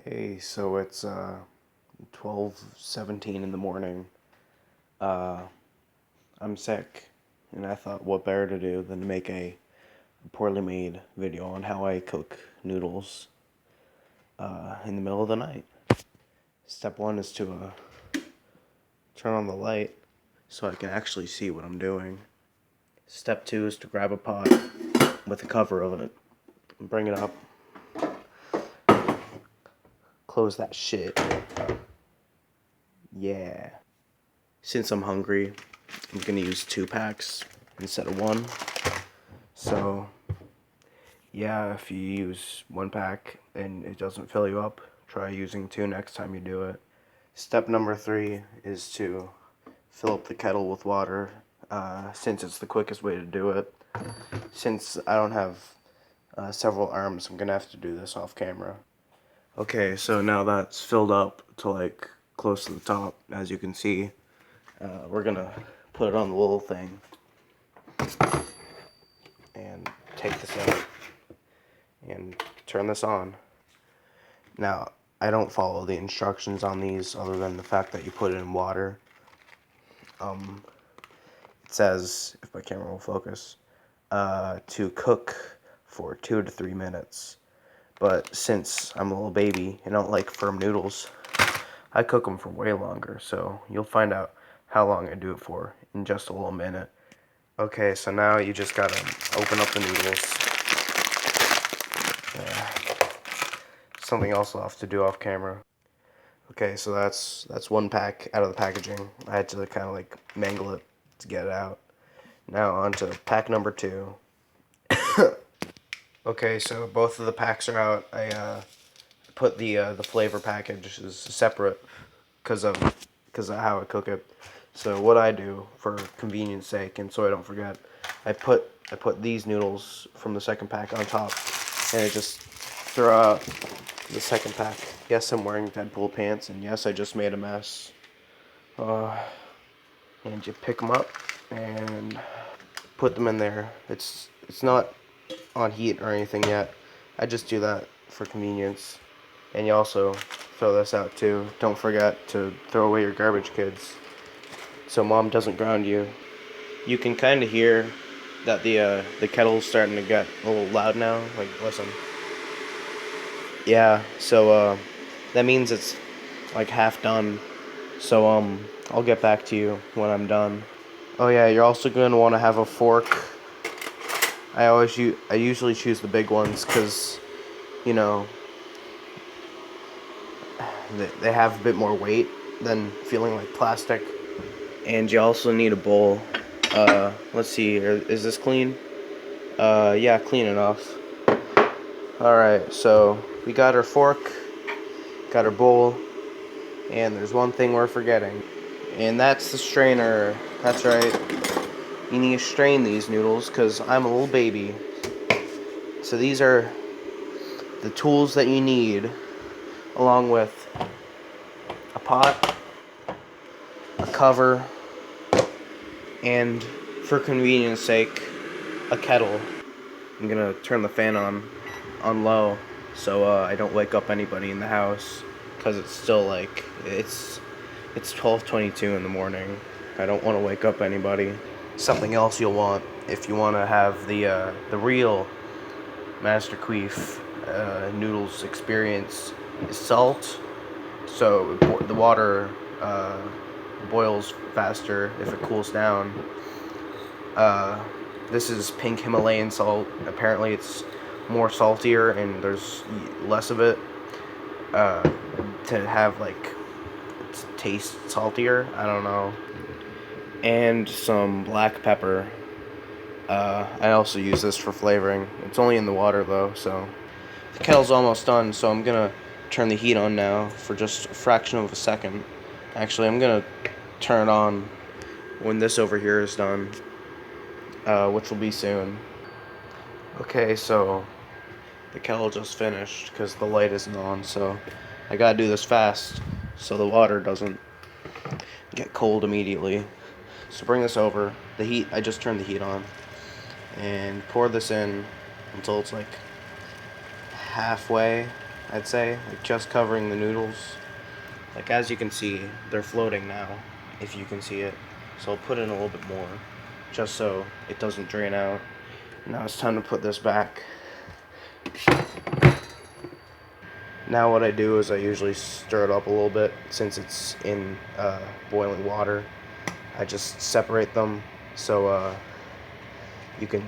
Hey, so it's 12:17 in the morning. Uh, I'm sick, and I thought what better to do than to make a poorly made video on how I cook noodles in the middle of the night. Step one is to turn on the light so I can actually see what I'm doing. Step two is to grab a pot with a cover of it and bring it up. Close that shit. Yeah. Since I'm hungry, I'm gonna use 2 packs instead of one. So, yeah, if you use 1 pack and it doesn't fill you up, try using 2 next time you do it. Step number 3 is to fill up the kettle with water, since it's the quickest way to do it. Since I don't have several arms, I'm gonna have to do this off camera. Okay, so now that's filled up to like close to the top, as you can see. We're gonna put it on the little thing and take this out and turn this on. Now, I don't follow the instructions on these other than the fact that you put it in water. It says, if my camera will focus, to cook for 2 to 3 minutes. But since I'm a little baby and I don't like firm noodles, I cook them for way longer. So you'll find out how long I do it for in just a little minute. Okay, so now you just gotta open up the noodles. Something else I'll have to do off camera. Okay, so that's 1 pack out of the packaging. I had to kind of like mangle it to get it out. Now on to pack number 2. Okay, so both of the packs are out. I put the flavor packages separate because of how I cook it. So what I do for convenience sake and so I don't forget, I put these noodles from the second pack on top, and I just throw out the second pack. Yes, I'm wearing Deadpool pants, and yes, I just made a mess. And you pick them up and put them in there. It's not on heat or anything yet. I just do that for convenience. And you also throw this out too. Don't forget to throw away your garbage, kids, so mom doesn't ground you. You can kind of hear that the kettle's starting to get a little loud now. Like, listen. Yeah, so that means it's like half done. So I'll get back to you when I'm done. Oh yeah, you're also going to want to have a fork. I usually choose the big ones cuz you know, they have a bit more weight than feeling like plastic. And you also need a bowl. Let's see, is this clean? Yeah, clean enough. Alright, so we got our fork, got our bowl, and there's one thing we're forgetting. And that's the strainer. That's right. You need to strain these noodles because I'm a little baby. So these are the tools that you need, along with a pot, a cover, and for convenience sake, a kettle. I'm gonna turn the fan on low so I don't wake up anybody in the house, because it's still like it's 12:22 in the morning. I don't want to wake up anybody. Something else you'll want if you want to have the real Master Queef noodles experience is salt. So the water boils faster if it cools down. This is pink Himalayan salt. Apparently it's more saltier and there's less of it to have like taste saltier. I don't know. And some black pepper. I also use this for flavoring. It's only in the water though, so the kettle's almost done, so I'm gonna turn the heat on now for just a fraction of a second. Actually, I'm gonna turn it on when this over here is done, which will be soon. Okay, so the kettle just finished because the light isn't on, so I gotta do this fast so the water doesn't get cold immediately. So bring this over. I just turned the heat on, and pour this in until it's like halfway. I'd say, like just covering the noodles. Like as you can see, they're floating now, if you can see it. So I'll put in a little bit more, just so it doesn't drain out. Now it's time to put this back. Now what I do is I usually stir it up a little bit since it's in boiling water. I just separate them so you can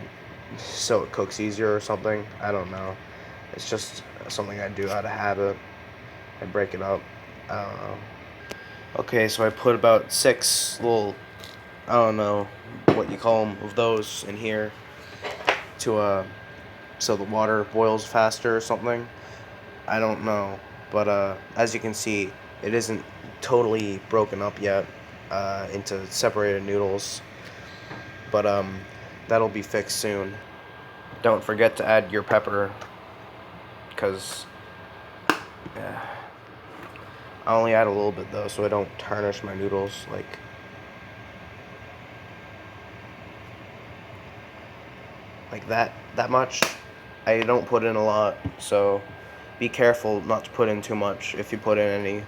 so it cooks easier or something. I don't know. It's just something I do out of habit. I break it up. I don't know. Okay, so I put about 6 little, I don't know what you call them, of those in here to so the water boils faster or something. I don't know, but as you can see, it isn't totally broken up yet into separated noodles, but that'll be fixed soon. Don't forget to add your pepper, because I only add a little bit though, so I don't tarnish my noodles. Like that much. I don't put in a lot, so be careful not to put in too much if you put in any.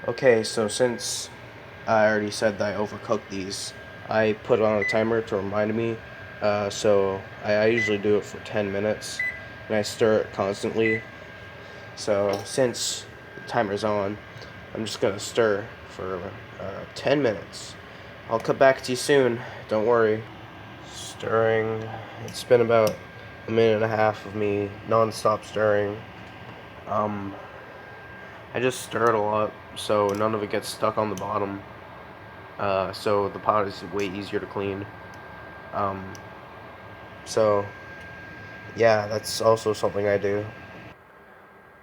Okay, so since I already said that I overcooked these, I put on a timer to remind me. So I usually do it for 10 minutes, and I stir it constantly. So since the timer's on, I'm just gonna stir for 10 minutes. I'll cut back to you soon, don't worry. Stirring. It's been about a minute and a half of me non-stop stirring. I just stir it a lot so none of it gets stuck on the bottom. So the pot is way easier to clean. So yeah, that's also something I do.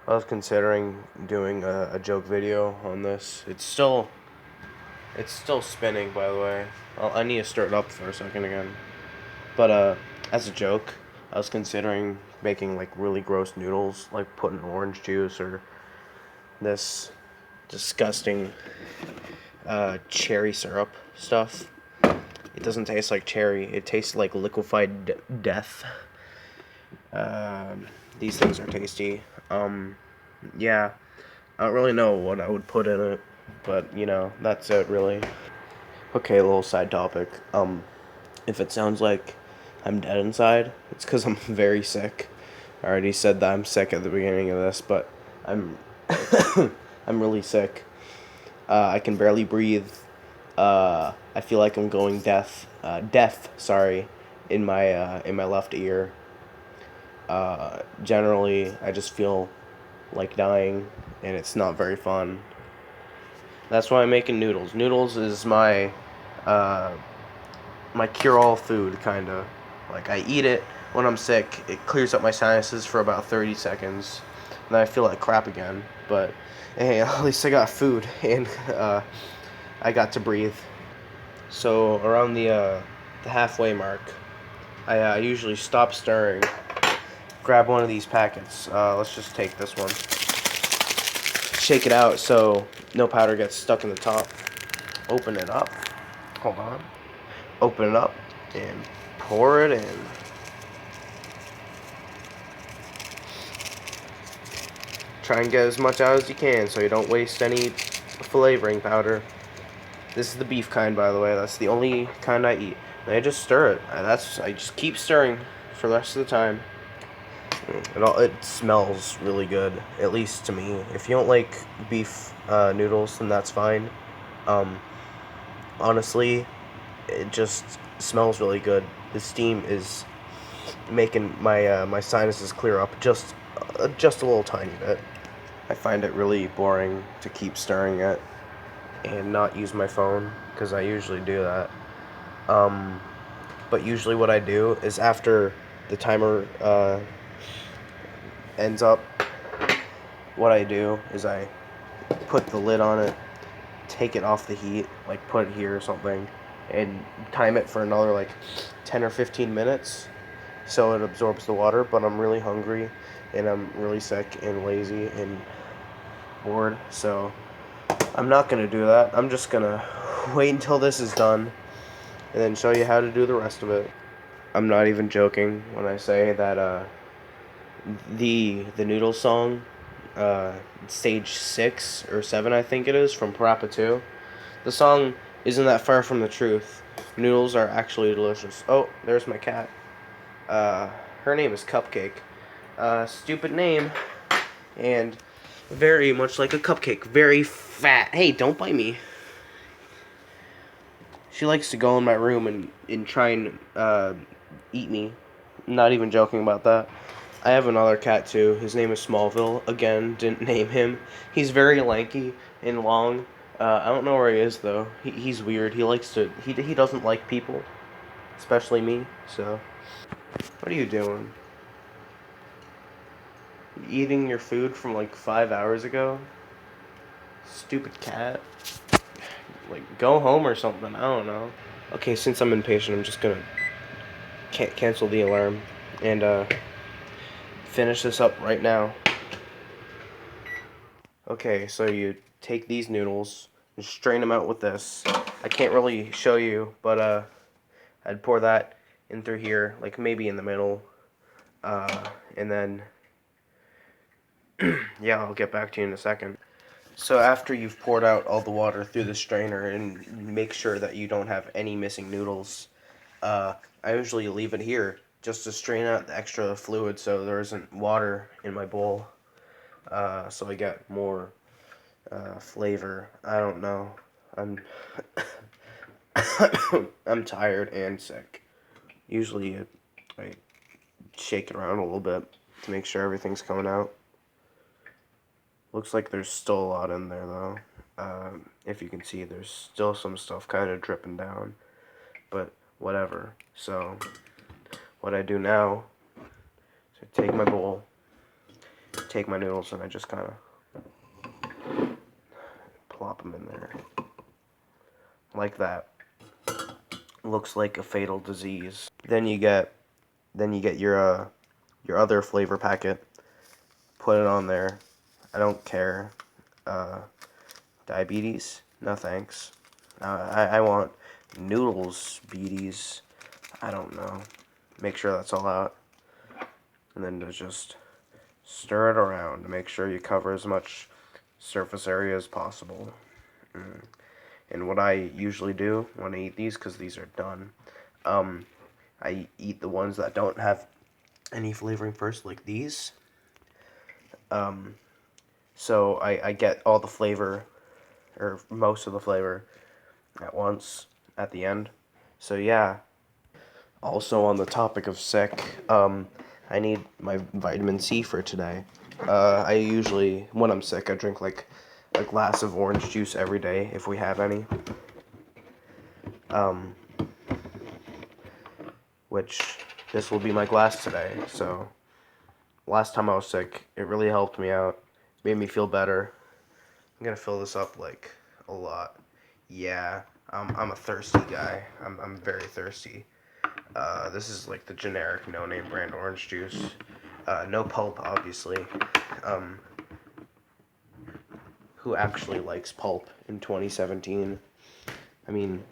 I was considering doing a joke video on this. It's still spinning, by the way. I need to stir it up for a second again. But as a joke, I was considering making like really gross noodles, like putting orange juice or this disgusting cherry syrup stuff. It doesn't taste like cherry. It tastes like liquefied death. These things are tasty. Yeah, I don't really know what I would put in it, but you know, that's it really. Okay, a little side topic. If it sounds like I'm dead inside, it's because I'm very sick. I already said that I'm sick at the beginning of this, but I'm I'm really sick. I can barely breathe. I feel like I'm going deaf. Sorry, in my left ear. Generally, I just feel like dying, and it's not very fun. That's why I'm making noodles. Noodles is my my cure-all food, kinda. Like I eat it when I'm sick. It clears up my sinuses for about 30 seconds, and then I feel like crap again. But hey, at least I got food and I got to breathe. So around the halfway mark, I usually stop stirring. Grab one of these packets. Let's just take this one. Shake it out so no powder gets stuck in the top. Open it up. Hold on. Open it up and pour it in. Try and get as much out as you can so you don't waste any flavoring powder. This is the beef kind, by the way. That's the only kind I eat. And I just stir it. I just keep stirring for the rest of the time. It smells really good, at least to me. If you don't like beef noodles, then that's fine. Honestly, it just smells really good. The steam is making my sinuses clear up just a little tiny bit. I find it really boring to keep stirring it and not use my phone, because I usually do that. But usually what I do is after the timer ends up, what I do is I put the lid on it, take it off the heat, like put it here or something, and time it for another like 10 or 15 minutes so it absorbs the water. But I'm really hungry and I'm really sick and lazy and bored, so I'm not gonna do that. I'm just gonna wait until this is done and then show you how to do the rest of it. I'm not even joking when I say that the noodle song uh, stage 6 or 7, I think it is, from Parappa 2. The song isn't that far from the truth. Noodles are actually delicious. Oh, there's my cat. Uh, Her name is Cupcake. Stupid name, and very much like a cupcake. Very fat. Hey, don't bite me. She likes to go in my room and try and eat me. Not even joking about that. I have another cat too. His name is Smallville. Again, didn't name him. He's very lanky and long. I don't know where he is though. He's weird. He likes to. He doesn't like people, especially me. So, what are you doing? Eating your food from like 5 hours ago? Stupid cat. Like, go home or something. I don't know. Okay, since I'm impatient, I'm just gonna cancel the alarm and finish this up right now. Okay, so you take these noodles and strain them out with this. I can't really show you, but I'd pour that in through here, like maybe in the middle, and then yeah, I'll get back to you in a second. So after you've poured out all the water through the strainer and make sure that you don't have any missing noodles, I usually leave it here just to strain out the extra fluid so there isn't water in my bowl, so I get more flavor. I don't know. I'm I'm tired and sick. Usually I shake it around a little bit to make sure everything's coming out. Looks like there's still a lot in there though. If you can see, there's still some stuff kind of dripping down, but whatever. So what I do now is I take my bowl, take my noodles, and I just kind of plop them in there like that. Looks like a fatal disease. Then you get your other flavor packet. Put it on there. I don't care. Uh, Diabetes? No thanks. I want noodles, beaties. I don't know. Make sure that's all out. And then to just stir it around to make sure you cover as much surface area as possible. And what I usually do when I eat these, because these are done, I eat the ones that don't have any flavoring first, like these. So I get all the flavor, or most of the flavor, at once at the end. So yeah. Also on the topic of sick, I need my vitamin C for today. I usually, when I'm sick, I drink like a glass of orange juice every day if we have any. Um, which this will be my glass today. So last time I was sick, it really helped me out, made me feel better. I'm gonna fill this up like a lot. Yeah, I'm a thirsty guy. I'm very thirsty. This is like the generic no-name brand orange juice. No pulp, obviously. Um, who actually likes pulp in 2017? I mean,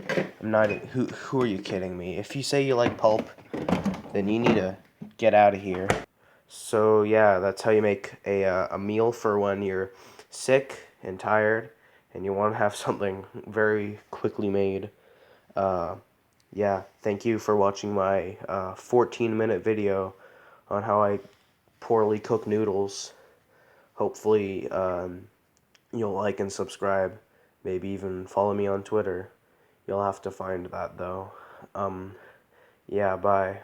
I'm not. Who are you kidding me? If you say you like pulp, then you need to get out of here. So yeah, that's how you make a meal for when you're sick and tired, and you want to have something very quickly made. Uh, yeah, thank you for watching my 14-minute video on how I poorly cook noodles. Hopefully, you'll like and subscribe. Maybe even follow me on Twitter. You'll have to find that though. Yeah, bye.